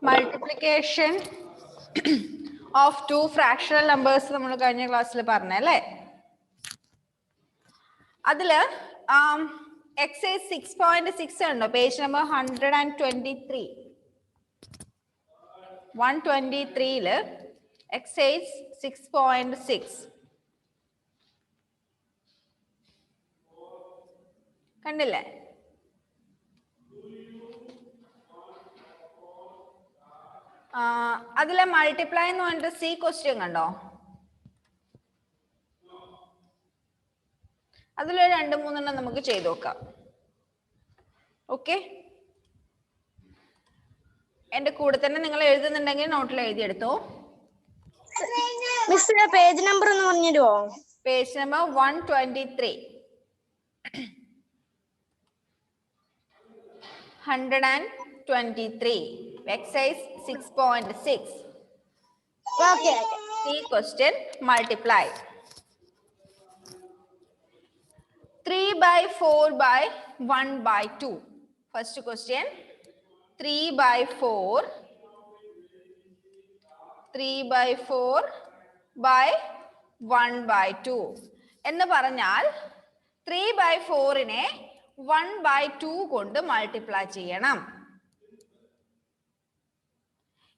multiplication of two fractional numbers നമ്മൾ കഴിഞ്ഞ ക്ലാസ്സിൽ പറഞ്ഞല്ലേ. അതില് exercise 6.6 ഉണ്ടോ? Page number 123. 123 exercise 6.6 കണ്ടില്ലേ? അതിലെ മൾട്ടിപ്ലൈ എന്ന് പറഞ്ഞിട്ട് സി ക്വസ്റ്റ്യൻ കണ്ടോ? അതിലൊരു 2-3 നമുക്ക് ചെയ്തു നോക്കാം. ഓക്കെ, എന്റെ കൂടെ തന്നെ നിങ്ങൾ എഴുതുന്നുണ്ടെങ്കിൽ നോട്ടിൽ എഴുതിയെടുത്തോ. പേജ് നമ്പർ ഒന്ന് പറഞ്ഞിരുവോ? Page number 123. 123 exercise 6.6. Okay. See question, multiply 3 by 4 by 1 by 2. First question, 3 by 4 by 1 by 2 എന്ന് പറഞ്ഞാൽ 3 by 4 1 by 2 കൊണ്ട് മൾട്ടിപ്ലൈ ചെയ്യണം.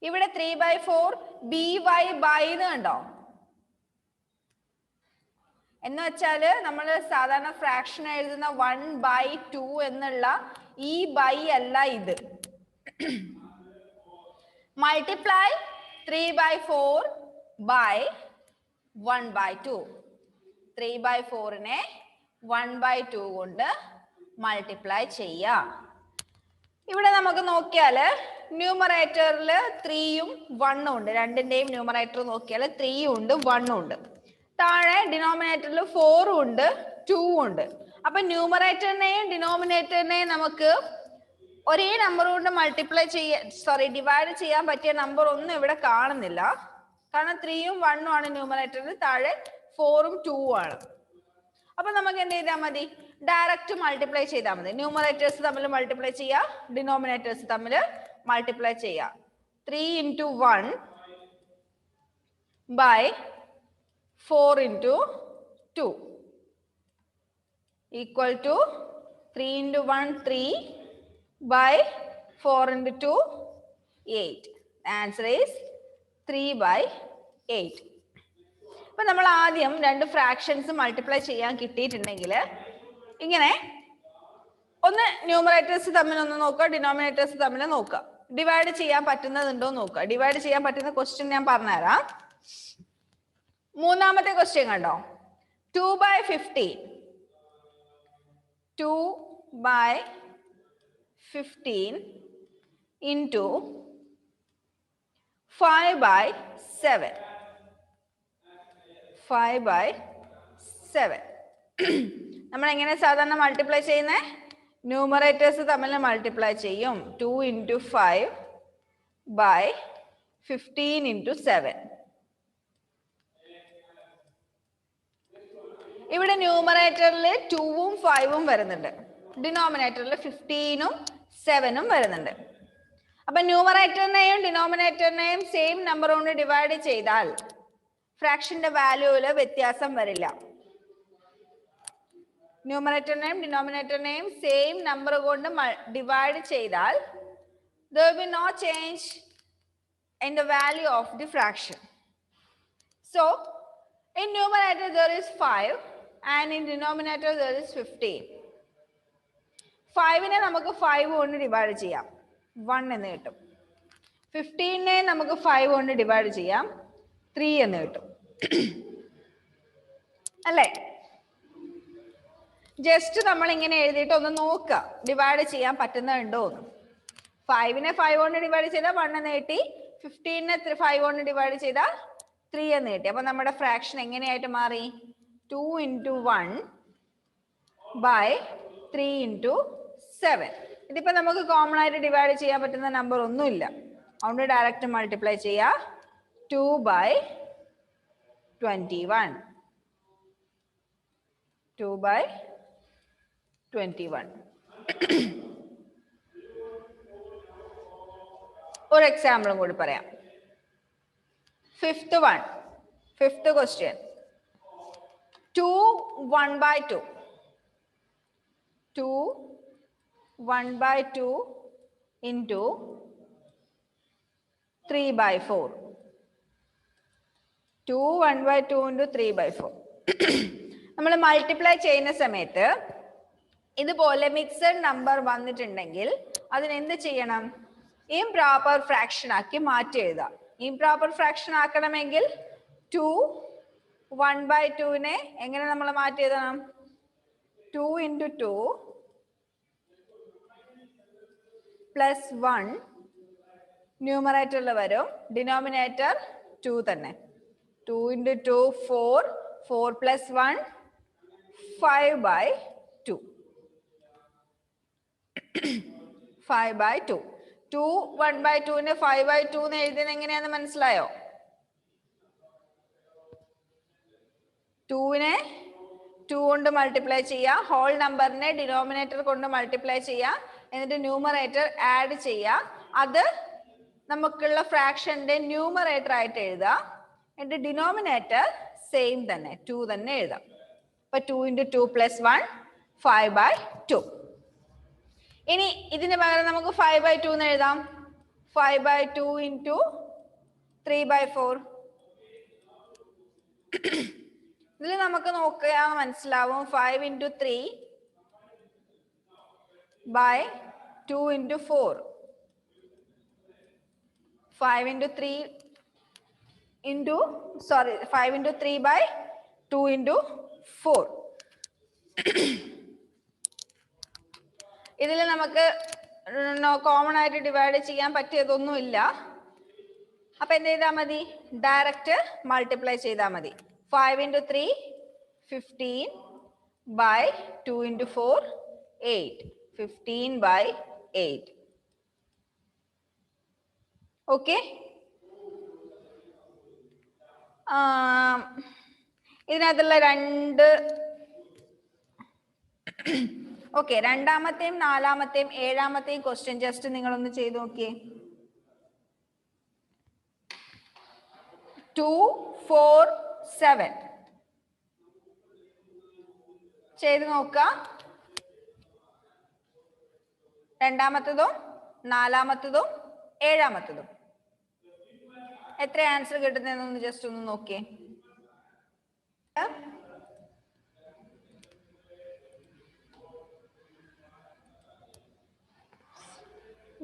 ഇവിടെ 3 by 4 by എന്ന് കണ്ടോ? എന്ന് വെച്ചാല് നമ്മൾ സാധാരണ ഫ്രാക്ഷൻ എഴുതുന്ന 1 by 2 എന്നുള്ള ഈ ബൈ അല്ല ഇത്. Multiply 3 by 4 by 1 by 2. 3 by 4 1 by 2 കൊണ്ട് മൾട്ടിപ്ലൈ ചെയ്യാം. ഇവിടെ നമുക്ക് നോക്കിയാൽ ന്യൂമറേറ്ററിൽ 3ഉം 1ഉം ഉണ്ട്. രണ്ടിന്റെയും ന്യൂമറേറ്റർ നോക്കിയാൽ 3ഉം ഉണ്ട് 1ഉം ഉണ്ട്. താഴെ ഡിനോമിനേറ്ററിൽ 4ഉം ഉണ്ട് 2ഉം ഉണ്ട്. അപ്പൊ ന്യൂമറേറ്ററിനെയും ഡിനോമിനേറ്ററിനെയും നമുക്ക് ഒരേ നമ്പർ കൊണ്ട് മൾട്ടിപ്ലൈ ഡിവൈഡ് ചെയ്യാൻ പറ്റിയ നമ്പർ ഒന്നും ഇവിടെ കാണുന്നില്ല. കാരണം 3ഉം 1ഉം ആണ് ന്യൂമറേറ്ററിൽ, താഴെ 4ഉം 2ഉം ആണ്. അപ്പൊ നമുക്ക് എന്ത് ചെയ്താൽ മതി? ഡയറക്റ്റ് മൾട്ടിപ്ലൈ ചെയ്താൽ മതി. ന്യൂമറേറ്റേഴ്സ് തമ്മിൽ മൾട്ടിപ്ലൈ ചെയ്യുക, ഡിനോമിനേറ്റേഴ്സ് തമ്മിൽ മൾട്ടിപ്ലൈ ചെയ്യുക. 3 into 1 by 4 into 2 equal to 3 into 1 3 by 4 into 2 8. The answer is 3 by 8. അപ്പൊ നമ്മൾ ആദ്യം രണ്ട് ഫ്രാക്ഷൻസ് മൾട്ടിപ്ലൈ ചെയ്യാൻ കിട്ടിയിട്ടുണ്ടെങ്കിൽ ഇങ്ങനെ ഒന്ന് ന്യൂമറേറ്റേഴ്സ് തമ്മിൽ ഒന്ന് നോക്കുക, ഡിനോമിനേറ്റേഴ്സ് തമ്മിൽ നോക്കുക. ഡിവൈഡ് ചെയ്യാൻ പറ്റുന്നതുണ്ടോ നോക്കുക. ഡിവൈഡ് ചെയ്യാൻ പറ്റുന്ന ക്വസ്റ്റ്യൻ ഞാൻ പറഞ്ഞുതരാം. മൂന്നാമത്തെ ക്വസ്റ്റ്യൻ കണ്ടോ? 2 by 15. 2 by 15 into 5 by 7. 5 by 7. നമ്മൾ എങ്ങനെ സാധാരണ മൾട്ടിപ്ലൈ ചെയ്യുന്നേ? ന്യൂമറേറ്റേഴ്സ് തമ്മിൽ മൾട്ടിപ്ലൈ ചെയ്യും. 2 into 5 by 15 into 7. ഇവിടെ ന്യൂമറേറ്ററിൽ 2ഉം 5ഉം വരുന്നുണ്ട്, ഡിനോമിനേറ്ററിൽ 15ഉം 7ഉം വരുന്നുണ്ട്. അപ്പൊ ന്യൂമറേറ്ററിനെയും ഡിനോമിനേറ്ററിനെയും സെയിം നമ്പർ കൊണ്ട് ഡിവൈഡ് ചെയ്താൽ ഫ്രാക്ഷന്റെ വാല്യൂല് വ്യത്യാസം വരില്ല. ന്യൂമറേറ്ററിനെയും ഡിനോമിനേറ്ററിനെയും സെയിം നമ്പർ കൊണ്ട് ഡിവൈഡ് ചെയ്താൽ there will be no change in the value of the fraction. So in numerator there is 5 and in denominator there is 15. 5നെ നമുക്ക് 5 കൊണ്ട് ഡിവൈഡ് ചെയ്യാം, 1 എന്ന് കിട്ടും. 15നെ നമുക്ക് 5 കൊണ്ട് ഡിവൈഡ് ചെയ്യാം, 3 എന്ന് കിട്ടും. അല്ലേ? ജസ്റ്റ് നമ്മൾ ഇങ്ങനെ എഴുതിയിട്ട് ഒന്ന് നോക്കുക, ഡിവൈഡ് ചെയ്യാൻ പറ്റുന്നുണ്ടോ എന്ന്. 5നെ 5 കൊണ്ട് ഡിവൈഡ് ചെയ്താൽ 1 എന്ന് കിട്ടി, 15നെ 5 കൊണ്ട് ഡിവൈഡ് ചെയ്താൽ 3 എന്ന് കിട്ടി. അപ്പൊ നമ്മുടെ ഫ്രാക്ഷൻ എങ്ങനെയായിട്ട് മാറി? 2 into 1 by 3 into 7. ഇതിപ്പോ നമുക്ക് കോമൺ ആയിട്ട് ഡിവൈഡ് ചെയ്യാൻ പറ്റുന്ന നമ്പർ ഒന്നുമില്ല, അതുകൊണ്ട് ഡയറക്റ്റ് മൾട്ടിപ്ലൈ ചെയ്യാ. 2 by 21. 2 by 21. ഒരു എക്സാമ്പിളും കൂടി പറയാം. Fifth question. 2 1/2. 2 1/2 into 3/4. 2 1/2 into 3/4. നമ്മൾ മൾട്ടിപ്ലൈ ചെയ്യുന്ന സമയത്ത് ഇതുപോലെ മിക്സഡ് നമ്പർ വന്നിട്ടുണ്ടെങ്കിൽ അതിനെന്ത് ചെയ്യണം? ഇംപ്രോപ്പർ ഫ്രാക്ഷൻ ആക്കി മാറ്റി എഴുതാം. ഇംപ്രോപ്പർ ഫ്രാക്ഷൻ ആക്കണമെങ്കിൽ 2 1/2 എങ്ങനെ നമ്മൾ മാറ്റി എഴുതണം? 2 into 2 plus 1 ന്യൂമറേറ്ററിൽ വരും, ഡിനോമിനേറ്റർ 2 തന്നെ. 2 into 2 4, 4 plus 1 5/2. 5/2. 2 1/2 5/2 എന്ന് എഴുതുന്നത് എങ്ങനെയാന്ന് മനസ്സിലായോ? 2 2 കൊണ്ട് മൾട്ടിപ്ലൈ ചെയ്യുക, ഹോൾ നമ്പറിനെ ഡിനോമിനേറ്റർ കൊണ്ട് മൾട്ടിപ്ലൈ ചെയ്യുക, എന്നിട്ട് ന്യൂമറേറ്റർ ആഡ് ചെയ്യുക. അത് നമുക്കുള്ള ഫ്രാക്ഷന്റെ ന്യൂമറേറ്റർ ആയിട്ട് എഴുതുക. എന്നിട്ട് ഡിനോമിനേറ്റർ സെയിം തന്നെ 2 തന്നെ എഴുതാം. അപ്പൊ 2 into 2 plus 1 5/2. ഇനി ഇതിന് പകരം നമുക്ക് 5/2 എന്ന് എഴുതാം. 5/2 into 3/4. ഇതിൽ നമുക്ക് നോക്കിയാൽ മനസ്സിലാവും 5 into 3 by 2 into 4. 5 into 3 by 2 into 4. ഇതിൽ നമുക്ക് കോമൺ ആയിട്ട് ഡിവൈഡ് ചെയ്യാൻ പറ്റിയതൊന്നുമില്ല. അപ്പൊ എന്ത് ചെയ്താൽ മതി? ഡയറക്റ്റ് മൾട്ടിപ്ലൈ ചെയ്താൽ മതി. 5 into 3 15 by 2 into 4 8. 15/8. ഓക്കെ. ഇതിനകത്തുള്ള രണ്ടാമത്തെയും നാലാമത്തെയും ഏഴാമത്തെയും ക്വസ്റ്റ്യൻ ജസ്റ്റ് നിങ്ങളൊന്ന് ചെയ്ത് നോക്കിയേ. 2 4 7 ചെയ്ത് നോക്ക. രണ്ടാമത്തതും നാലാമത്തതും ഏഴാമത്തതും എത്ര ആൻസർ കിട്ടുന്നതെന്നൊന്ന് ജസ്റ്റ് ഒന്ന് നോക്കിയേ.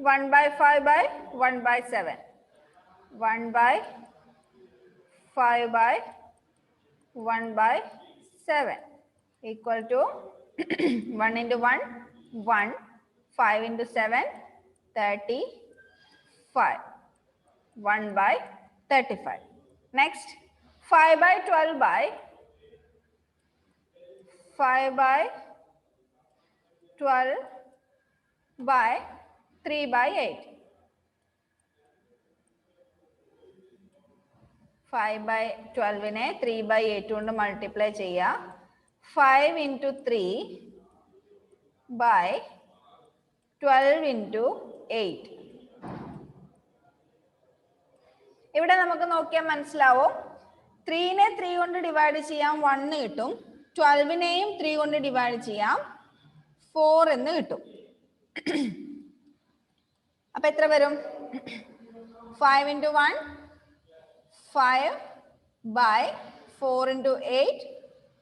1/5 by 1/7. 1/5 by 1/7 equal to 1 into 1 1, 5 into 7 35. 1/35. Next 5/12 by 3/8. 5/12 3/8 കൊണ്ട് മൾട്ടിപ്ലൈ ചെയ്യുക. 5 into 3 by 12 into 8. ഇവിടെ നമുക്ക് നോക്കിയാൽ മനസ്സിലാവും 3നെ 3 കൊണ്ട് ഡിവൈഡ് ചെയ്യാം 1 കിട്ടും. 12നെയും 3 കൊണ്ട് ഡിവൈഡ് ചെയ്യാം 4 എന്ന് കിട്ടും. അപ്പൊ എത്ര വരും? 5 into 1 5 by 4 into 8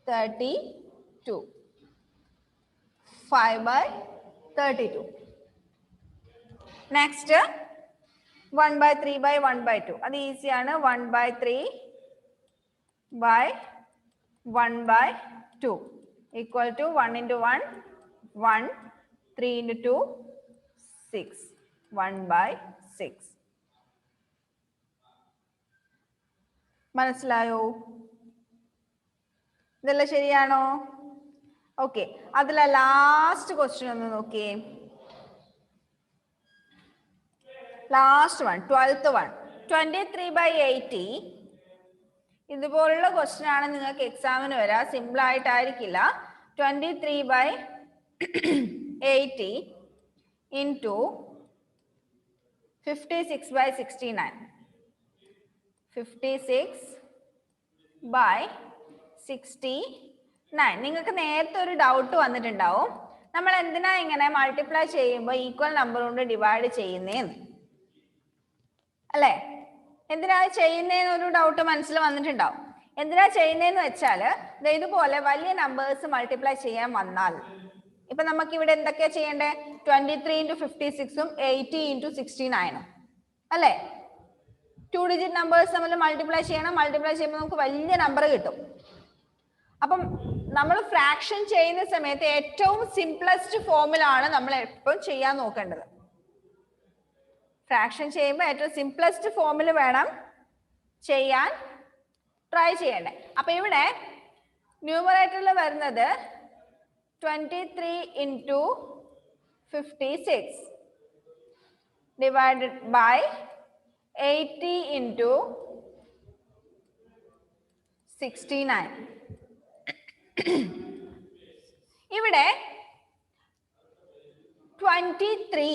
32. 5/32. Next 1/3 by 1/2. അത് ഈസിയാണ്. 1/3 by 1/2 equal to 1 into 1 1, 3 into 2 6. 1/6. മനസ്സിലായോ? ഇതെല്ലാം ശരിയാണോ? ഓക്കെ. അതിലെ ലാസ്റ്റ് ക്വസ്റ്റ്യൻ ഒന്ന് നോക്കിയേ. Last one 12th one. 23/80. ഇതുപോലുള്ള ക്വസ്റ്റ്യൻ ആണ് നിങ്ങൾക്ക് എക്സാമിന് വരാം. സിമ്പിൾ ആയിട്ടായിരിക്കില്ല. 23/80 into 56 by 69. 56 by 69. നിങ്ങൾക്ക് നേരത്തെ ഒരു ഡൗട്ട് വന്നിട്ടുണ്ടാവും, നമ്മൾ എന്തിനാ ഇങ്ങനെ മൾട്ടിപ്ലൈ ചെയ്യുമ്പോൾ ഈക്വൽ നമ്പർ കൊണ്ട് ഡിവൈഡ് ചെയ്യുന്നേന്ന് അല്ലേ? എന്തിനാ ചെയ്യുന്നതെന്ന് ഒരു ഡൗട്ട് മനസ്സിൽ വന്നിട്ടുണ്ടാവും. എന്തിനാ ചെയ്യുന്നതെന്ന് വെച്ചാൽ ഇതുപോലെ വലിയ നമ്പേഴ്സ് മൾട്ടിപ്ലൈ ചെയ്യാൻ വന്നാൽ, ഇപ്പൊ നമുക്ക് ഇവിടെ എന്തൊക്കെയാ ചെയ്യേണ്ടേ? 23 into 56 80 into 69 അല്ലേ? 2 ഡിജിറ്റ് നമ്പേഴ്സ് നമ്മൾ മൾട്ടിപ്ലൈ ചെയ്യണം. മൾട്ടിപ്ലൈ ചെയ്യുമ്പോൾ നമുക്ക് വലിയ നമ്പർ കിട്ടും. അപ്പം നമ്മൾ ഫ്രാക്ഷൻ ചെയ്യുന്ന സമയത്ത് ഏറ്റവും സിംപ്ലസ്റ്റ് ഫോമിലാണ് നമ്മൾ എപ്പോഴും ചെയ്യാൻ നോക്കേണ്ടത്. ഫ്രാക്ഷൻ ചെയ്യുമ്പോൾ ഏറ്റവും സിംപ്ലസ്റ്റ് ഫോമിൽ വേണം ചെയ്യാൻ ട്രൈ ചെയ്യണ്ടേ. അപ്പൊ ഇവിടെ ന്യൂമറേറ്ററിൽ വരുന്നത് 23 into 56 divided by 80 into 69. ഇവിടെ 23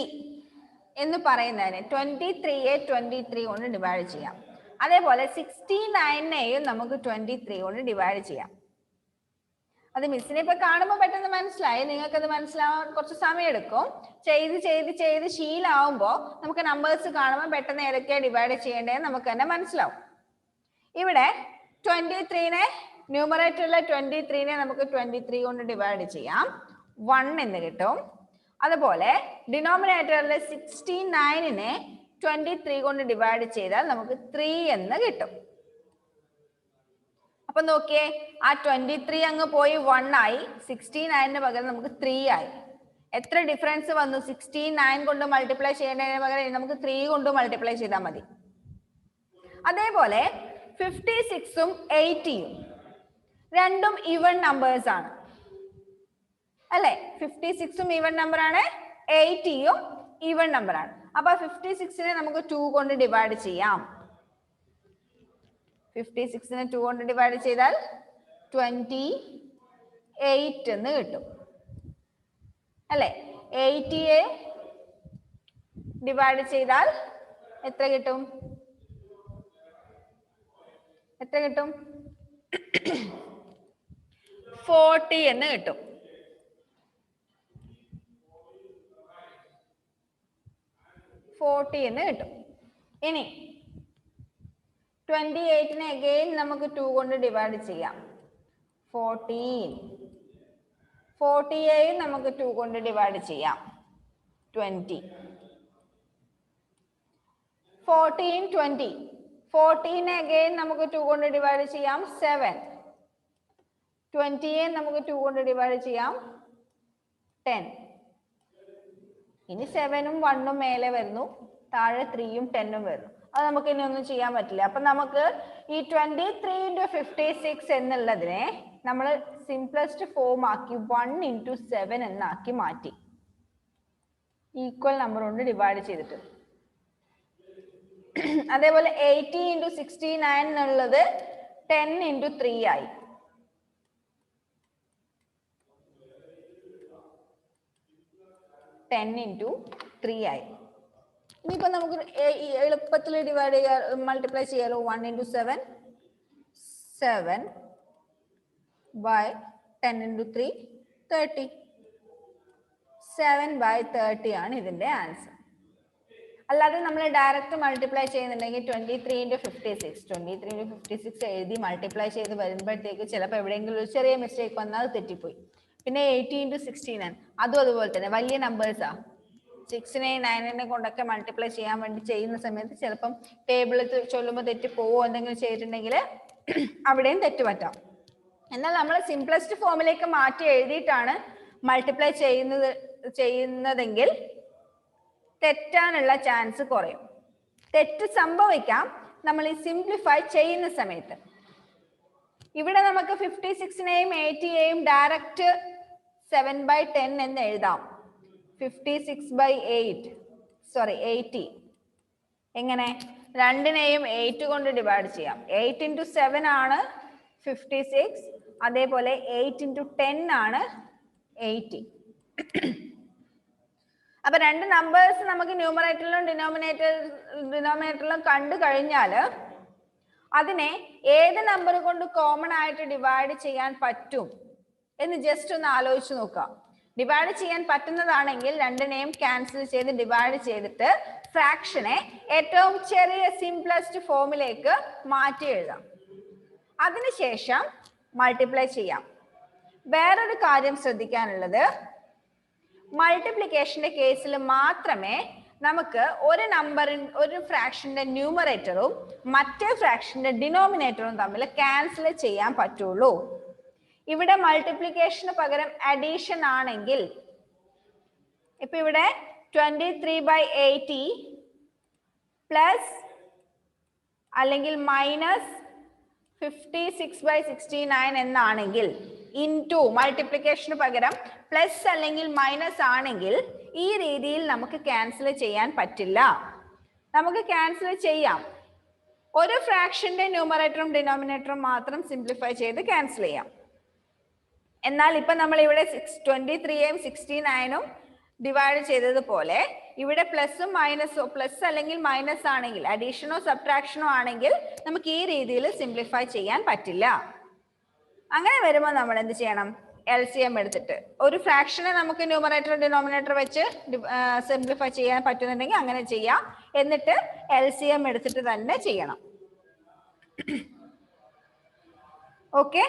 എന്ന് പറയുന്നതിന് 23യെ 23 കൊണ്ട് ഡിവൈഡ് ചെയ്യാം. അതേപോലെ 69നെയും നമുക്ക് 23 കൊണ്ട് ഡിവൈഡ് ചെയ്യാം. അത് മിസ്സിനെ ഇപ്പൊ കാണുമ്പോൾ പെട്ടെന്ന് മനസ്സിലായി. നിങ്ങൾക്കത് മനസ്സിലാവാൻ കുറച്ച് സമയം എടുക്കും. ചെയ്ത് ചെയ്ത് ചെയ്ത് ശീലമാവുമ്പോൾ നമുക്ക് നമ്പേഴ്സ് കാണുമ്പോൾ പെട്ടെന്ന് ഏതൊക്കെയാണ് ഡിവൈഡ് ചെയ്യേണ്ടതെന്ന് നമുക്ക് തന്നെ മനസ്സിലാവും. ഇവിടെ 23നെ ന്യൂമറേറ്ററിലെ 23നെ നമുക്ക് 23 കൊണ്ട് ഡിവൈഡ് ചെയ്യാം, 1 എന്ന് കിട്ടും. അതുപോലെ ഡിനോമിനേറ്ററിലെ 69നെ 23 കൊണ്ട് ഡിവൈഡ് ചെയ്താൽ നമുക്ക് 3 എന്ന് കിട്ടും. അപ്പൊ നോക്കിയേ, ആ 23 അങ്ങ് പോയി 1 ആയി, 69ന് പകരം നമുക്ക് 3 ആയി. എത്ര ഡിഫറൻസ് വന്നു? 69 കൊണ്ട് മൾട്ടിപ്ലൈ ചെയ്യുന്നതിന് പകരം നമുക്ക് 3 കൊണ്ട് മൾട്ടിപ്ലൈ ചെയ്താൽ മതി. അതേപോലെ 56ഉം 80യും രണ്ടും ഈവൻ നമ്പേഴ്സ് ആണ് അല്ലെ? 56ഉം ഈവൻ നമ്പർ ആണ്, 80യും ഈവൻ നമ്പർ ആണ്. അപ്പൊ 56നെ നമുക്ക് 2 കൊണ്ട് ഡിവൈഡ് ചെയ്യാം. 56നെ 2 കൊണ്ട് ഡിവൈഡ് ചെയ്താൽ 28 എന്ന് കിട്ടും അല്ലെ? 80യെ ഡിവൈഡ് ചെയ്താൽ എത്ര കിട്ടും? എത്ര കിട്ടും? 40 എന്ന് കിട്ടും. 40 എന്ന് കിട്ടും. ഇനി 28നെ അഗെയിൻ നമുക്ക് 2 കൊണ്ട് ഡിവൈഡ് ചെയ്യാം. 14. 40യെയും നമുക്ക് 2 കൊണ്ട് ഡിവൈഡ് ചെയ്യാം. 20. 14, 20. 14നെ അഗെയിൻ നമുക്ക് 2 കൊണ്ട് ഡിവൈഡ് ചെയ്യാം. 7. 20യെ നമുക്ക് 2 കൊണ്ട് ഡിവൈഡ് ചെയ്യാം. 10. ഇനി 7ഉം 1ഉം മേലെ വരുന്നു, താഴെ 3ഉം 10ഉം വരുന്നു. അത് നമുക്ക് ഇനി ഒന്നും ചെയ്യാൻ പറ്റില്ല. അപ്പൊ നമുക്ക് ഈ 23 into 56 എന്നുള്ളതിനെ നമ്മൾ സിംപ്ലസ്റ്റ് ഫോം ആക്കി 1 into 7 എന്നാക്കി മാറ്റി, ഈക്വൽ നമ്പർ കൊണ്ട് ഡിവൈഡ് ചെയ്തിട്ട്. അതേപോലെ 80 into 69 എന്നുള്ളത് 10 into 3 ആയി. ഇനിയിപ്പോ നമുക്ക് എളുപ്പത്തിൽ ഡിവൈഡ് ചെയ്യാ, മൾട്ടിപ്ലൈ ചെയ്യാലോ. 1 into 7, 7 by 10 into 3, 30. 7 by 30 ആണ് ഇതിന്റെ ആൻസർ. അല്ലാതെ നമ്മൾ ഡയറക്റ്റ് മൾട്ടിപ്ലൈ ചെയ്യുന്നുണ്ടെങ്കിൽ 23 into 56, 23 into 56 എഴുതി മൾട്ടിപ്ലൈ ചെയ്ത് വരുമ്പോഴത്തേക്ക് ചിലപ്പോൾ എവിടെയെങ്കിലും ഒരു ചെറിയ മിസ്റ്റേക്ക് വന്നാൽ അത് തെറ്റിപ്പോയി. പിന്നെ 80 into 69 അതും അതുപോലെ തന്നെ വലിയ നമ്പേഴ്സാ. 6നെ 9നെ കൊണ്ടൊക്കെ മൾട്ടിപ്ലൈ ചെയ്യാൻ വേണ്ടി ചെയ്യുന്ന സമയത്ത് ചിലപ്പം ടേബിളിൽ ചൊല്ലുമ്പോൾ തെറ്റിപ്പോവോ എന്തെങ്കിലും ചെയ്തിട്ടുണ്ടെങ്കിൽ അവിടെയും തെറ്റുപറ്റാം. എന്നാൽ നമ്മൾ സിംപ്ലസ്റ്റ് ഫോമിലേക്ക് മാറ്റി എഴുതിയിട്ടാണ് മൾട്ടിപ്ലൈ ചെയ്യുന്നതെങ്കിൽ തെറ്റാനുള്ള ചാൻസ് കുറയും. തെറ്റ് സംഭവിക്കാം നമ്മൾ ഈ സിംപ്ലിഫൈ ചെയ്യുന്ന സമയത്ത്. ഇവിടെ നമുക്ക് 56നെയും 80യെയും ഡയറക്റ്റ് 7 by 10 എന്ന് എഴുതാം. 56 by 80. എങ്ങനെ? രണ്ടിനെയും 8 കൊണ്ട് ഡിവൈഡ് ചെയ്യാം. 8 into 7 ആണ് 56. അതേപോലെ 8 into 10 ആണ് 80. അപ്പൊ രണ്ട് നമ്പേഴ്സ് നമുക്ക് ന്യൂമറേറ്ററിലും ഡിനോമിനേറ്ററിലും കണ്ടു കഴിഞ്ഞാൽ അതിനെ ഏത് നമ്പർ കൊണ്ട് കോമൺ ആയിട്ട് ഡിവൈഡ് ചെയ്യാൻ പറ്റും എന്ന് ജസ്റ്റ് ഒന്ന് ആലോചിച്ച് നോക്കാം. ഡിവൈഡ് ചെയ്യാൻ പറ്റുന്നതാണെങ്കിൽ രണ്ടിനെയും ക്യാൻസൽ ചെയ്ത് ഡിവൈഡ് ചെയ്തിട്ട് ഫ്രാക്ഷനെ ഏറ്റവും ചെറിയ സിംപ്ലസ്റ്റ് ഫോമിലേക്ക് മാറ്റി എഴുതാം. അതിനുശേഷം മൾട്ടിപ്ലൈ ചെയ്യാം. വേറൊരു കാര്യം ശ്രദ്ധിക്കാനുള്ളത്, മൾട്ടിപ്ലിക്കേഷന്റെ കേസിൽ മാത്രമേ നമുക്ക് ഒരു ഫ്രാക്ഷന്റെ ന്യൂമറേറ്ററും മറ്റേ ഫ്രാക്ഷന്റെ ഡിനോമിനേറ്ററും തമ്മിൽ ക്യാൻസൽ ചെയ്യാൻ പറ്റുള്ളൂ. ഇവിടെ മൾട്ടിപ്ലിക്കേഷന് പകരം അഡീഷൻ ആണെങ്കിൽ, ഇപ്പൊ ഇവിടെ 23/80 പ്ലസ് അല്ലെങ്കിൽ മൈനസ് 56/69 എന്നാണെങ്കിൽ, ഇൻടു മൾട്ടിപ്ലിക്കേഷന് പകരം പ്ലസ് അല്ലെങ്കിൽ മൈനസ് ആണെങ്കിൽ ഈ രീതിയിൽ നമുക്ക് ക്യാൻസൽ ചെയ്യാൻ പറ്റില്ല. നമുക്ക് ക്യാൻസൽ ചെയ്യാം. ഒരു ഫ്രാക്ഷന്റെ ന്യൂമറേറ്ററും ഡിനോമിനേറ്ററും മാത്രം സിംപ്ലിഫൈ ചെയ്ത് ക്യാൻസൽ ചെയ്യാം. എന്നാൽ ഇപ്പൊ നമ്മൾ ഇവിടെ 23യും 69ഉം ഡിവൈഡ് ചെയ്തതുപോലെ ഇവിടെ പ്ലസും മൈനസോ, പ്ലസ് അല്ലെങ്കിൽ മൈനസ് ആണെങ്കിൽ, അഡീഷനോ സബ്ട്രാക്ഷനോ ആണെങ്കിൽ നമുക്ക് ഈ രീതിയിൽ സിംപ്ലിഫൈ ചെയ്യാൻ പറ്റില്ല. അങ്ങനെ വരുമ്പോൾ നമ്മൾ എന്ത് ചെയ്യണം? LCM എടുത്തിട്ട് ഒരു ഫ്രാക്ഷനെ നമുക്ക് ന്യൂമറേറ്റർ ഡിനോമിനേറ്റർ വെച്ച് സിംപ്ലിഫൈ ചെയ്യാൻ പറ്റുന്നുണ്ടെങ്കിൽ അങ്ങനെ ചെയ്യാം. എന്നിട്ട് LCM എടുത്തിട്ട് തന്നെ ചെയ്യണം. ഓക്കെ,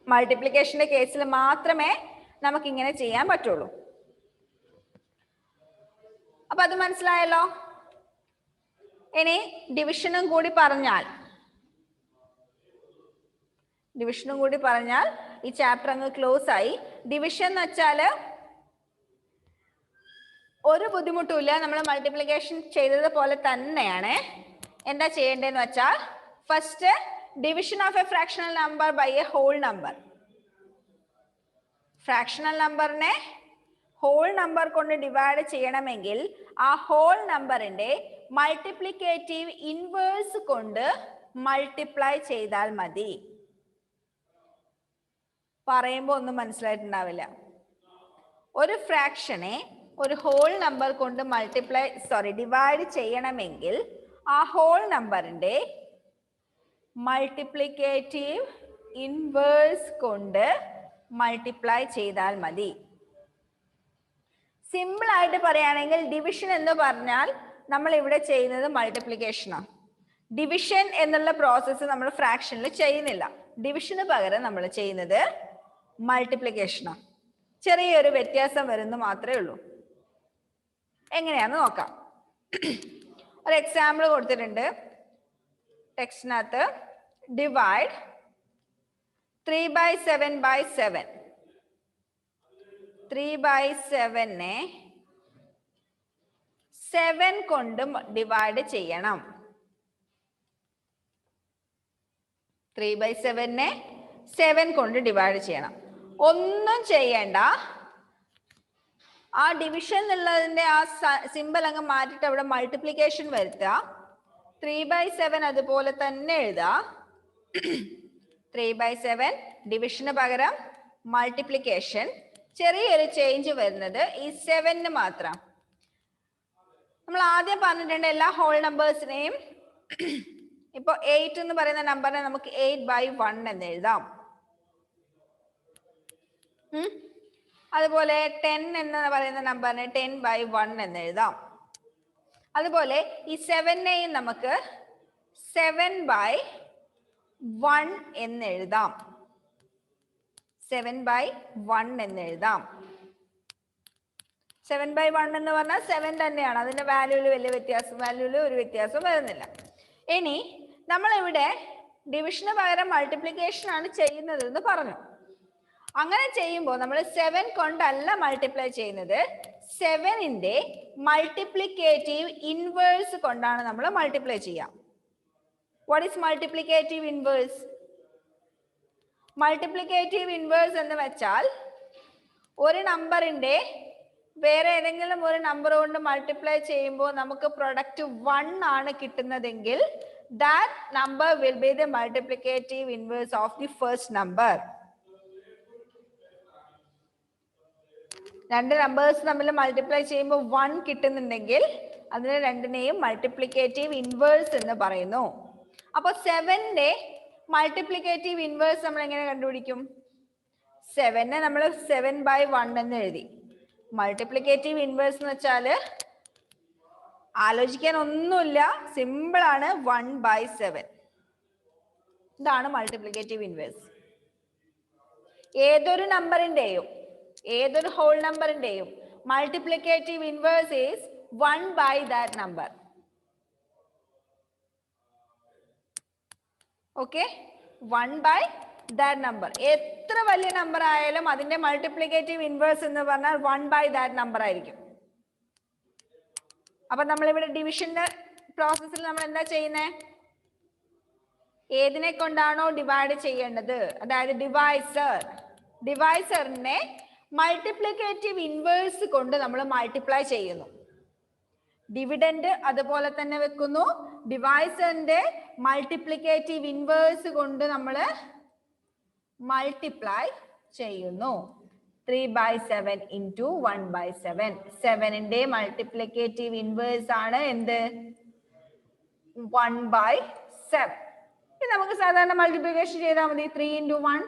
മൾട്ടിപ്ലിക്കേഷന്റെ കേസിൽ മാത്രമേ നമുക്ക് ഇങ്ങനെ ചെയ്യാൻ പറ്റുള്ളൂ. അപ്പൊ അത് മനസ്സിലായല്ലോ. ഇനി ഡിവിഷനും കൂടി പറഞ്ഞാൽ ഈ ചാപ്റ്റർ അങ്ങ് ക്ലോസ് ആയി. ഡിവിഷൻ എന്ന് വെച്ചാല് ഒരു ബുദ്ധിമുട്ടുമില്ല, നമ്മൾ മൾട്ടിപ്ലിക്കേഷൻ ചെയ്തതുപോലെ തന്നെയാണ്. എന്താ ചെയ്യേണ്ടതെന്ന് വെച്ചാൽ, first division of a fractional number by a whole number. Fractional നമ്പറിനെ ഹോൾ നമ്പർ കൊണ്ട് ഡിവൈഡ് ചെയ്യണമെങ്കിൽ ആ ഹോൾ നമ്പറിന്റെ മൾട്ടിപ്ലിക്കേറ്റീവ് ഇൻവേഴ്സ് കൊണ്ട് മൾട്ടിപ്ലൈ ചെയ്താൽ മതി. പറയുമ്പോൾ ഒന്നും മനസ്സിലായിട്ടുണ്ടാവില്ല. ഒരു ഫ്രാക്ഷനെ ഒരു ഹോൾ നമ്പർ കൊണ്ട് ഡിവൈഡ് ചെയ്യണമെങ്കിൽ ആ ഹോൾ നമ്പറിന്റെ മൾട്ടിപ്ലിക്കേറ്റീവ് ഇൻവേഴ്സ് കൊണ്ട് മൾട്ടിപ്ലൈ ചെയ്താൽ മതി. സിമ്പിൾ ആയിട്ട് പറയുകയാണെങ്കിൽ ഡിവിഷൻ എന്ന് പറഞ്ഞാൽ നമ്മൾ ഇവിടെ ചെയ്യുന്നത് മൾട്ടിപ്ലിക്കേഷനാണ്. ഡിവിഷൻ എന്നുള്ള പ്രോസസ്സ് നമ്മൾ ഫ്രാക്ഷനിൽ ചെയ്യുന്നില്ല. ഡിവിഷന് പകരം നമ്മൾ ചെയ്യുന്നത് മൾട്ടിപ്ലിക്കേഷനാണ്. ചെറിയൊരു വ്യത്യാസം വരുന്നു മാത്രമേ ഉള്ളൂ. എങ്ങനെയാന്ന് നോക്കാം. ഒരു എക്സാമ്പിൾ കൊടുത്തിട്ടുണ്ട് ടെക്സ്റ്റിനകത്ത്. ഡിവൈഡ് 3/7/7. 3/7നെ 7 കൊണ്ട് ഡിവൈഡ് ചെയ്യണം. 3/7നെ 7 കൊണ്ട് ഡിവൈഡ് ചെയ്യണം. ഒന്നും ചെയ്യണ്ട. ആ ഡിവിഷൻ എന്നുള്ളതിന്റെ ആ സിമ്പിൾ അങ്ങ് മാറ്റിട്ട് അവിടെ മൾട്ടിപ്ലിക്കേഷൻ വരുത്തുക. 3/7 അതുപോലെ തന്നെ എഴുതുക. 3/7 ഡിവിഷന് പകരം മൾട്ടിപ്ലിക്കേഷൻ. ചെറിയൊരു ചേഞ്ച് വരുന്നത് ഈ 7ന് മാത്രം. നമ്മൾ ആദ്യം പറഞ്ഞിട്ടുണ്ട് എല്ലാ ഹോൾ നമ്പേഴ്സിനെയും. ഇപ്പൊ 8 എന്ന് പറയുന്ന നമ്പറിനെ നമുക്ക് 8/1 എന്ന് എഴുതാം. അതുപോലെ 10 എന്ന് പറയുന്ന നമ്പറിനെ 10/1 എന്ന് എഴുതാം. അതുപോലെ ഈ 7നെയും നമുക്ക് 7/1 എന്ന് എഴുതാം. 7/1 എന്ന് എഴുതാം. 7/1 എന്ന് പറഞ്ഞാൽ 7 തന്നെയാണ്. അതിന്റെ വാല്യൂല് വലിയ ഒരു വ്യത്യാസം വരുന്നില്ല. ഇനി നമ്മൾ ഇവിടെ ഡിവിഷന് പകരം മൾട്ടിപ്ലിക്കേഷൻ ആണ് ചെയ്യുന്നത് എന്ന് പറഞ്ഞു. അങ്ങനെ ചെയ്യുമ്പോൾ നമ്മൾ 7 കൊണ്ടല്ല മൾട്ടിപ്ലൈ ചെയ്യുന്നത്, 7ന്റെ മൾട്ടിപ്ലിക്കേറ്റീവ് ഇൻവേഴ്സ് കൊണ്ടാണ് നമ്മൾ മൾട്ടിപ്ലൈ ചെയ്യാം. What is multiplicative inverse? Multiplicative inverse എന്ന് വെച്ചാൽ ഒരു നമ്പറിന്റെ വേറെ ഏതെങ്കിലും ഒരു നമ്പർ കൊണ്ട് മൾട്ടിപ്ലൈ ചെയ്യുമ്പോൾ നമുക്ക് പ്രൊഡക്റ്റ് 1 ആണ് കിട്ടുന്നതെങ്കിൽ that number will be the multiplicative inverse of the first number. രണ്ട് നമ്പേഴ്സ് തമ്മിൽ മൾട്ടിപ്ലൈ ചെയ്യുമ്പോൾ 1 കിട്ടുന്നുണ്ടെങ്കിൽ അതിനെ രണ്ടിനെയും മൾട്ടിപ്ലിക്കേറ്റീവ് ഇൻവേഴ്സ് എന്ന് പറയുന്നു. അപ്പോൾ 7ന്റെ മൾട്ടിപ്ലിക്കേറ്റീവ് ഇൻവേഴ്സ് നമ്മൾ എങ്ങനെ കണ്ടുപിടിക്കും? 7നെ നമ്മൾ 7/1 എന്ന് എഴുതി. മൾട്ടിപ്ലിക്കേറ്റീവ് ഇൻവേഴ്സ് എന്ന് വെച്ചാൽ ആലോചിക്കാൻ ഒന്നുമില്ല, സിമ്പിൾ ആണ്, 1/7. ഇതാണ് മൾട്ടിപ്ലിക്കേറ്റീവ് ഇൻവേഴ്സ്. ഏതൊരു നമ്പറിന്റെയും ഏതൊരു ഹോൾ നമ്പറിന്റെയും multiplicative inverse is 1/that number. Okay, 1/that number. എത്ര വലിയ നമ്പർ ആയാലും അതിന്റെ മൾട്ടിപ്ലിക്കേറ്റീവ് ഇൻവേഴ്സ് എന്ന് പറഞ്ഞാൽ 1/that number ആയിരിക്കും. അപ്പൊ നമ്മളിവിടെ ഡിവിഷന്റെ പ്രോസസ്സിൽ നമ്മൾ എന്താ ചെയ്യുന്നത്? ഏതിനെ കൊണ്ടാണോ ഡിവൈഡ് ചെയ്യേണ്ടത്, അതായത് ഡിവൈസറിനെ മൾട്ടിപ്ലിക്കേറ്റീവ് ഇൻവേഴ്സ് കൊണ്ട് നമ്മൾ മൾട്ടിപ്ലൈ ചെയ്യുന്നു. ഡിവിഡൻഡ് അതുപോലെ തന്നെ വെക്കുന്നു. ഡിവൈസറിന്റെ മൾട്ടിപ്ലിക്കേറ്റീവ് ഇൻവേഴ്സ് കൊണ്ട് നമ്മൾ മൾട്ടിപ്ലൈ ചെയ്യുന്നു. 3/7 into 1/7. 7ന്റെ മൾട്ടിപ്ലിക്കേറ്റീവ് ഇൻവേഴ്സ് ആണ് എന്ത്? 1/7. ഇത് നമുക്ക് സാധാരണ മൾട്ടിപ്ലിക്കേഷൻ ചെയ്താൽ മതി. 3 into 1,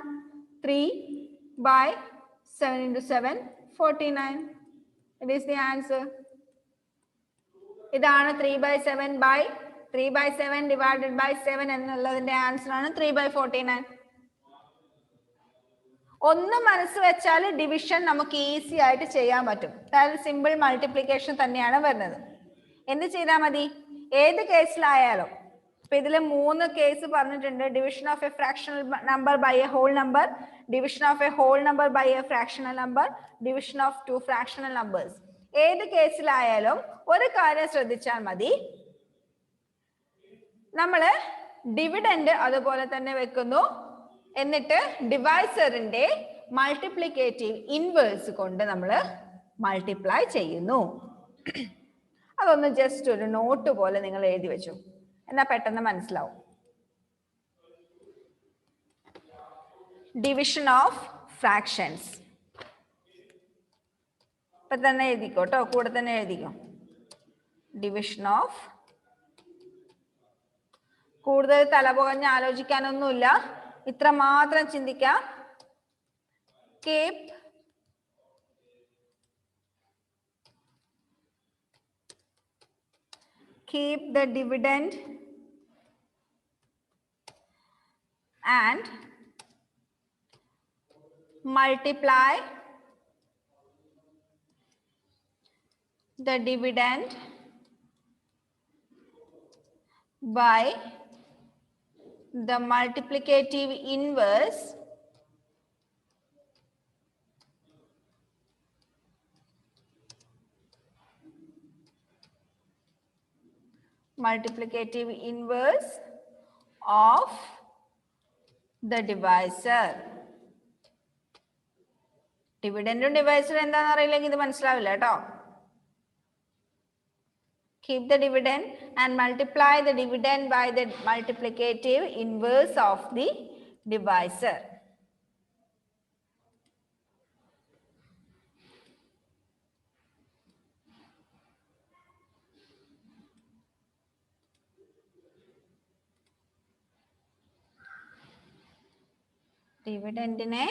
3/7 into 7, 49. It is the answer. ഇതാണ് 3/7 divided by 7 എന്നുള്ളതിന്റെ ആൻസർ ആണ് 3/49. ഒന്ന് മനസ്സ് വെച്ചാൽ ഡിവിഷൻ നമുക്ക് ഈസി ആയിട്ട് ചെയ്യാൻ പറ്റും. അതായത് സിമ്പിൾ മൾട്ടിപ്ലിക്കേഷൻ തന്നെയാണ് വരുന്നത്. എന്ത് ചെയ്താൽ മതി? ഏത് കേസിലായാലും. ഇപ്പൊ ഇതിൽ 3 കേസ് പറഞ്ഞിട്ടുണ്ട്. Division of a fractional number by a whole number, division of a whole number by a fractional number, division of 2 fractional numbers. ഏത് കേസിലായാലും ഒരു കാര്യം ശ്രദ്ധിച്ചാൽ മതി. നമ്മള് ഡിവിഡൻഡ് അതുപോലെ തന്നെ വെക്കുന്നു. എന്നിട്ട് ഡിവൈസറിന്റെ മൾട്ടിപ്ലിക്കേറ്റീവ് ഇൻവേഴ്സ് കൊണ്ട് നമ്മൾ മൾട്ടിപ്ലൈ ചെയ്യുന്നു. അതൊന്ന് ജസ്റ്റ് ഒരു നോട്ട് പോലെ നിങ്ങൾ എഴുതി വെച്ചു, എന്നാ പെട്ടെന്ന് മനസ്സിലാവും. ഡിവിഷൻ ഓഫ് ഫ്രാക്ഷൻസ് ഇപ്പൊ തന്നെ എഴുതിക്കോട്ടോ, കൂടെ തന്നെ എഴുതിക്കോ. ഡിവിഷൻ ഓഫ്, കൂടുതൽ തലപുകഞ്ഞ് ആലോചിക്കാനൊന്നുമില്ല, ഇത്ര മാത്രം ചിന്തിക്കാം. keep the dividend and multiply the dividend by the multiplicative inverse of the divisor. ഡിവിഡൻഡും ഡിവൈസർ എന്താണെന്ന് അറിയില്ലെങ്കിൽ ഇത് മനസ്സിലാവില്ല കേട്ടോ. Keep the dividend and multiply the dividend by the multiplicative inverse of the divisor. ഡിവിഡൻഡിനെ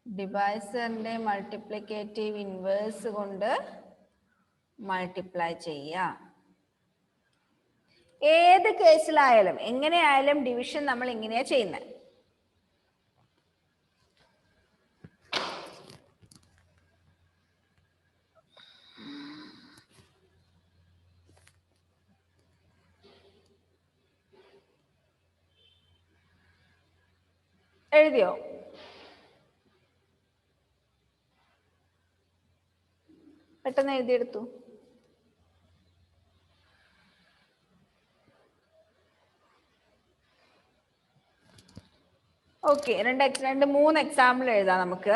ഡിവൈസറിന്റെ മൾട്ടിപ്ലിക്കേറ്റീവ് ഇൻവേഴ്സ് കൊണ്ട് multiply ചെയ്യാം. ഏത് കേസിലായാലും എങ്ങനെയായാലും ഡിവിഷൻ നമ്മൾ ഇങ്ങനെയാ ചെയ്യുന്നത്. എഴുതിയോ? പെട്ടെന്ന് എഴുതിയെടുത്തു. ഓക്കെ, 3 എക്സാമ്പിൾ എഴുതാം നമുക്ക്.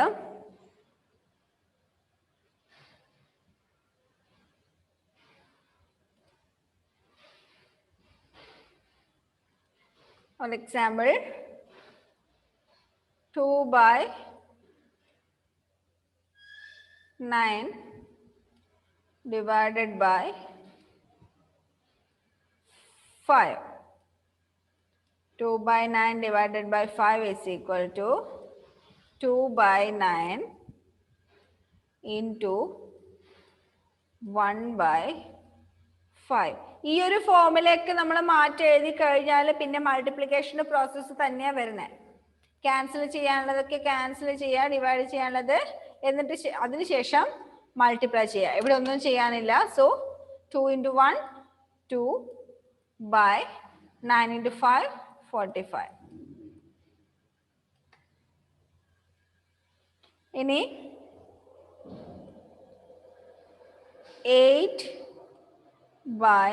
ഒരു example 2/4 9 divided by 5. 2 by 9 divided by 5 is equal to 2 by 9 into 1 by 5. ഈ ഒരു ഫോമിലേക്ക് നമ്മൾ മാറ്റി എഴുതി കഴിഞ്ഞാൽ പിന്നെ മൾട്ടിപ്ലിക്കേഷൻ പ്രോസസ്സ് തന്നെയാണ് വരുന്നത്. ക്യാൻസൽ ചെയ്യാനുള്ളതൊക്കെ ക്യാൻസൽ ചെയ്യുക, ഡിവൈഡ് ചെയ്യാനുള്ളത് എന്നിട്ട് അതിനുശേഷം മൾട്ടിപ്ലൈ ചെയ്യുക. ഇവിടെ ഒന്നും ചെയ്യാനില്ല. So 2 into 1 2 by 9 into 5 45. ഇനി 8 by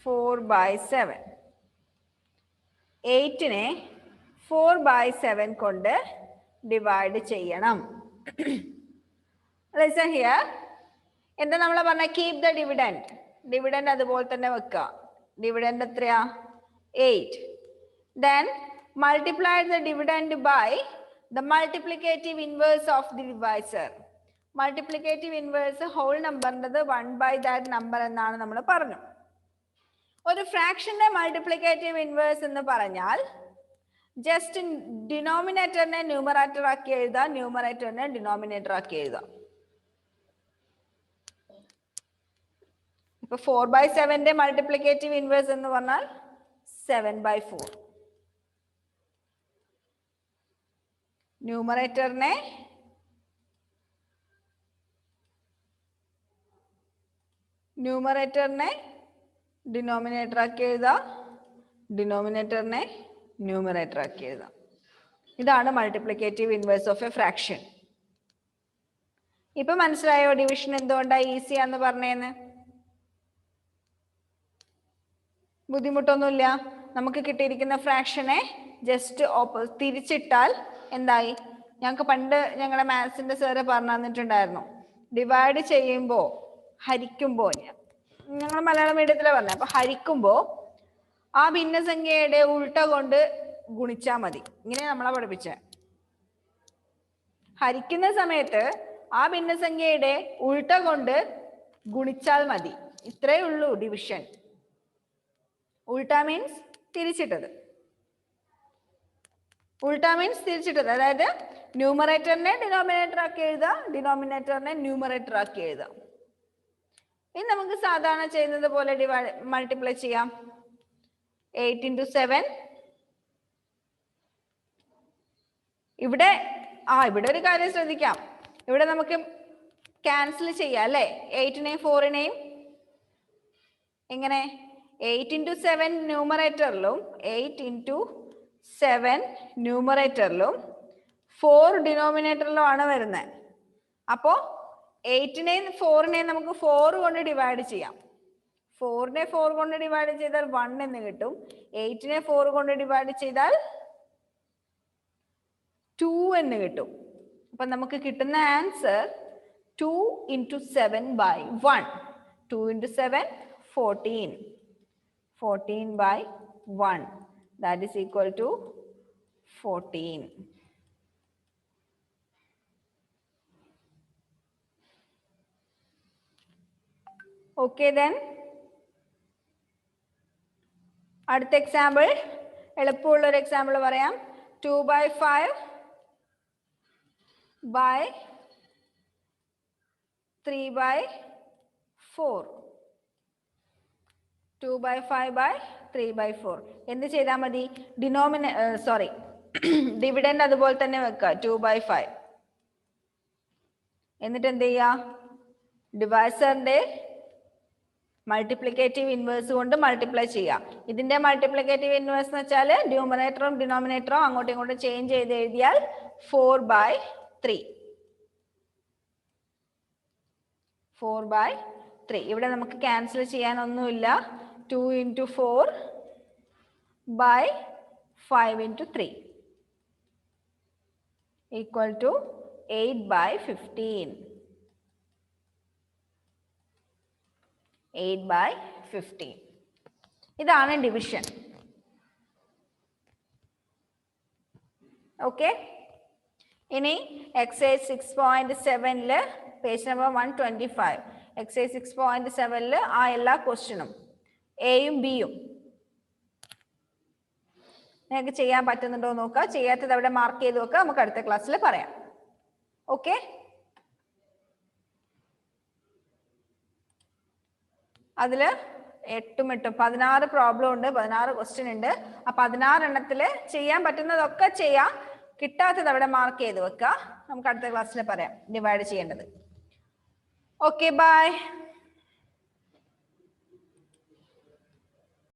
4 by 7. 8നെ 4 by 7 കൊണ്ട് ഡിവൈഡ് ചെയ്യണം. Listen here. എന്താ നമ്മൾ പറഞ്ഞ കീപ് ദ ഡിവിഡൻഡ്. ഡിവിഡൻഡ് അതുപോലെ തന്നെ വെക്കുക. ഡിവിഡൻഡ് എത്രയാ? 8. Then multiply the dividend by the multiplicative inverse of the divisor. Multiplicative inverse whole number 1 by that number എന്നാണ് നമ്മൾ പറഞ്ഞു. ഒരു ഫ്രാക്ഷന്റെ മൾട്ടിപ്ലിക്കേറ്റീവ് ഇൻവേഴ്സ് എന്ന് പറഞ്ഞാൽ ജസ്റ്റ് ഡിനോമിനേറ്ററിനെ ന്യൂമറേറ്റർ ആക്കി എഴുതാം, ന്യൂമറേറ്ററിനെ ഡിനോമിനേറ്റർ ആക്കി എഴുതാം. ഇപ്പൊ 4 by 7ന്റെ മൾട്ടിപ്ലിക്കേറ്റീവ് ഇൻവേഴ്സ് എന്ന് പറഞ്ഞാൽ 7 by 4. ന്യൂമറേറ്ററിനെ ഡിനോമിനേറ്റർ ആക്കി എഴുതാം, ഡിനോമിനേറ്ററിനെ ന്യൂമറേറ്റർ ആക്കി എഴുതാം. ഇതാണ് multiplicative inverse of A fraction. ഇപ്പൊ മനസ്സിലായോ ഡിവിഷൻ എന്തുകൊണ്ടാണ് ഈസി ആന്ന് പറഞ്ഞേന്ന്? ബുദ്ധിമുട്ടൊന്നുമില്ല. നമുക്ക് കിട്ടിയിരിക്കുന്ന ഫ്രാക്ഷനെ ജസ്റ്റ് തിരിച്ചിട്ടാൽ എന്തായി? ഞങ്ങൾക്ക് പണ്ട് ഞങ്ങളുടെ മാത്സിന്റെ സാറ് പറഞ്ഞു തന്നിട്ടുണ്ടായിരുന്നു. ഡിവൈഡ് ചെയ്യുമ്പോ ഹരിക്കുമ്പോ, ഞങ്ങൾ മലയാളം മീഡിയത്തിലാണ് പറഞ്ഞത്, അപ്പൊ ഹരിക്കുമ്പോ ആ ഭിന്നസംഖ്യയുടെ ഉൾട്ട കൊണ്ട് ഗുണിച്ചാൽ മതി. ഇങ്ങനെ നമ്മളെ പഠിപ്പിച്ച. ഹരിക്കുന്ന സമയത്ത് ആ ഭിന്നസംഖ്യയുടെ ഉൾട്ട കൊണ്ട് ഗുണിച്ചാൽ മതി. ഇത്രയേ ഉള്ളൂ ഡിവിഷൻ. ഉൾട്ട മീൻസ് തിരിച്ചിട്ടത്. ഉൾട്ട മീൻസ് തിരിച്ചിട്ടത്. അതായത് ന്യൂമറേറ്ററിനെ ഡിനോമിനേറ്റർ ആക്കി എഴുതാം, ഡിനോമിനേറ്ററിനെ ന്യൂമറേറ്റർ ആക്കി എഴുതാം. ഇനി നമുക്ക് സാധാരണ ചെയ്യുന്നത് പോലെ മൾട്ടിപ്ലൈ ചെയ്യാം. 8 into 7. ഇവിടെ ഒരു കാര്യം ശ്രദ്ധിക്കാം. ഇവിടെ നമുക്ക് ക്യാൻസൽ ചെയ്യാം അല്ലേ? 8നെയും 4നെയും. എങ്ങനെ? 8 into 7 ന്യൂമറേറ്ററിലും 8 into 7 ന്യൂമറേറ്ററിലും 4 ഡിനോമിനേറ്ററിലും ആണ് വരുന്നത്. അപ്പോ 8നെയും 4നെയും നമുക്ക് 4 കൊണ്ട് ഡിവൈഡ് ചെയ്യാം. 4നെ 4 കൊണ്ട് ഡിവൈഡ് ചെയ്താൽ 1 എന്ന് കിട്ടും. 8നെ 4 കൊണ്ട് ഡിവൈഡ് ചെയ്താൽ 2 എന്ന് കിട്ടും. അപ്പൊ നമുക്ക് കിട്ടുന്ന answer 2 into 7 by 1. 2 into 7 14. 14 by 1. That is equal to 14. Okay then. അടുത്ത എക്സാമ്പിൾ, എളുപ്പമുള്ള ഒരു എക്സാമ്പിൾ പറയാം. 2 by 5 by 3 by 4. 2 by 5 by 3 by 4. എന്ത് ചെയ്താൽ മതി? ഡിവിഡൻഡ് അതുപോലെ തന്നെ വെക്കുക. 2 by 5. എന്നിട്ട് എന്ത് ചെയ്യുക? ഡിവൈസറിന്റെ മൾട്ടിപ്ലിക്കേറ്റീവ് ഇൻവേഴ്സ് കൊണ്ട് മൾട്ടിപ്ലൈ ചെയ്യുക. ഇതിന്റെ മൾട്ടിപ്ലിക്കേറ്റീവ് ഇൻവേഴ്സ് എന്ന് വെച്ചാൽ ന്യൂമറേറ്ററും ഡിനോമിനേറ്ററും അങ്ങോട്ടും ഇങ്ങോട്ടും ചേഞ്ച് ചെയ്ത് എഴുതിയാൽ 4 by 3. 4 by 3. ഇവിടെ നമുക്ക് cancel ചെയ്യാനൊന്നുമില്ല. 2 into 4 by 5 into 3 equal to 8 by 15. 8 by 15. ഇതാണ് ഡിവിഷൻ. ഓക്കെ, ഇനി എക്സൈസ് 6.7 പേജ് നമ്പർ 125 എക്സൈസ് 6.7 ആ എല്ലാ ക്വസ്റ്റ്യനും എയും ബിയും നിങ്ങൾക്ക് ചെയ്യാൻ പറ്റുന്നുണ്ടോ നോക്കുക. ചെയ്യാത്തത് അവിടെ മാർക്ക് ചെയ്ത് വെക്കുക. നമുക്ക് അടുത്ത ക്ലാസ്സിൽ പറയാം. ഓക്കെ, അതില് 8 16 പ്രോബ്ലം ഉണ്ട്, 16 ക്വസ്റ്റ്യൻ ഉണ്ട്. ആ 16 എണ്ണത്തില് ചെയ്യാൻ പറ്റുന്നതൊക്കെ ചെയ്യാം. കിട്ടാത്തത് അവിടെ മാർക്ക് ചെയ്ത് വെക്കുക. നമുക്ക് അടുത്ത ക്ലാസ്സിൽ പറയാം ഡിവൈഡ് ചെയ്യേണ്ടത്. Okay, by.